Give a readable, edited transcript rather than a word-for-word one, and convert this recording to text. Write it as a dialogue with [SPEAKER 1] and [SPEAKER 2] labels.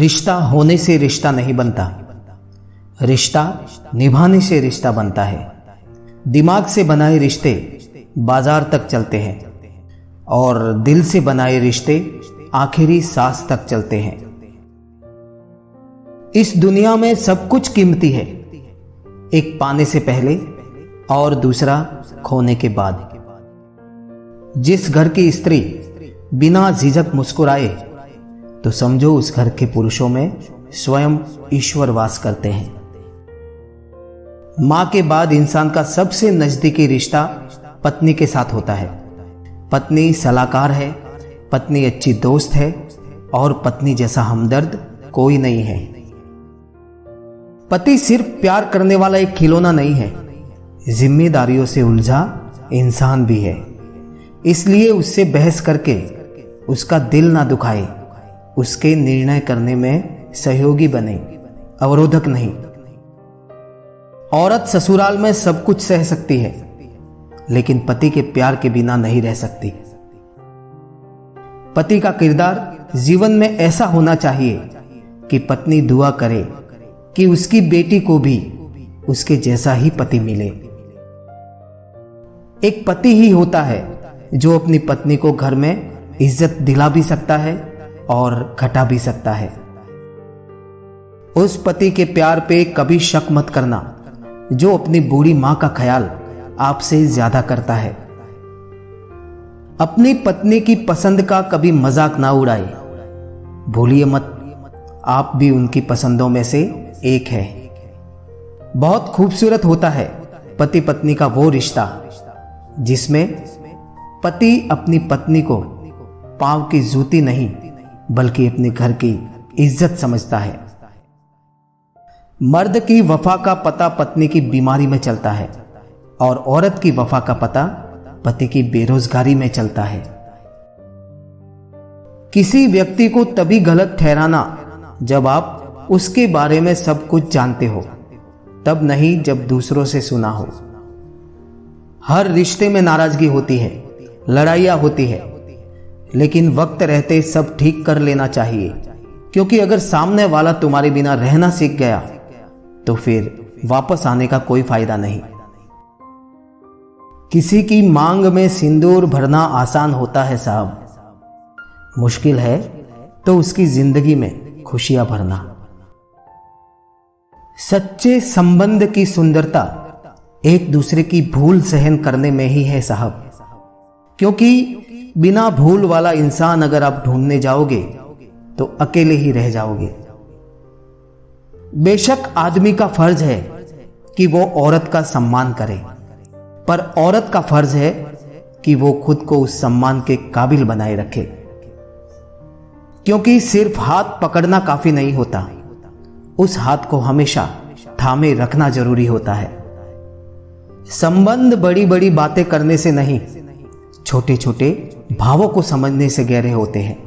[SPEAKER 1] रिश्ता होने से रिश्ता नहीं बनता, रिश्ता निभाने से रिश्ता बनता है। दिमाग से बनाए रिश्ते बाजार तक चलते हैं और दिल से बनाए रिश्ते आखिरी सांस तक चलते हैं। इस दुनिया में सब कुछ कीमती है, एक पाने से पहले और दूसरा खोने के बाद। जिस घर की स्त्री बिना झिझक मुस्कुराए तो समझो उस घर के पुरुषों में स्वयं ईश्वर वास करते हैं। मां के बाद इंसान का सबसे नजदीकी रिश्ता पत्नी के साथ होता है। पत्नी सलाहकार है, पत्नी अच्छी दोस्त है और पत्नी जैसा हमदर्द कोई नहीं है। पति सिर्फ प्यार करने वाला एक खिलौना नहीं है, जिम्मेदारियों से उलझा इंसान भी है। इसलिए उससे बहस करके उसका दिल ना दुखाए, उसके निर्णय करने में सहयोगी बने, अवरोधक नहीं। औरत ससुराल में सब कुछ सह सकती है, लेकिन पति के प्यार के बिना नहीं रह सकती। पति का किरदार जीवन में ऐसा होना चाहिए कि पत्नी दुआ करे कि उसकी बेटी को भी उसके जैसा ही पति मिले। एक पति ही होता है जो अपनी पत्नी को घर में इज्जत दिला भी सकता है और घटा भी सकता है। उस पति के प्यार पे कभी शक मत करना जो अपनी बूढ़ी मां का ख्याल आपसे ज्यादा करता है। अपनी पत्नी की पसंद का कभी मजाक ना उड़ाए। भूलिए मत, आप भी उनकी पसंदों में से एक है। बहुत खूबसूरत होता है पति पत्नी का वो रिश्ता जिसमें पति अपनी पत्नी को पांव की जूती नहीं बल्कि अपने घर की इज्जत समझता है। मर्द की वफा का पता पत्नी की बीमारी में चलता है और औरत की वफा का पता पति की बेरोजगारी में चलता है। किसी व्यक्ति को तभी गलत ठहराना जब आप उसके बारे में सब कुछ जानते हो, तब नहीं जब दूसरों से सुना हो। हर रिश्ते में नाराजगी होती है, लड़ाइयां होती है, लेकिन वक्त रहते सब ठीक कर लेना चाहिए, क्योंकि अगर सामने वाला तुम्हारे बिना रहना सीख गया तो फिर वापस आने का कोई फायदा नहीं। किसी की मांग में सिंदूर भरना आसान होता है साहब, मुश्किल है तो उसकी जिंदगी में खुशियां भरना। सच्चे संबंध की सुंदरता एक दूसरे की भूल सहन करने में ही है साहब, क्योंकि बिना भूल वाला इंसान अगर आप ढूंढने जाओगे तो अकेले ही रह जाओगे। बेशक आदमी का फर्ज है कि वो औरत का सम्मान करे, पर औरत का फर्ज है कि वो खुद को उस सम्मान के काबिल बनाए रखे, क्योंकि सिर्फ हाथ पकड़ना काफी नहीं होता, उस हाथ को हमेशा थामे रखना जरूरी होता है। संबंध बड़ी बड़ी बातें करने से नहीं, छोटे छोटे भावों को समझने से गहरे होते हैं।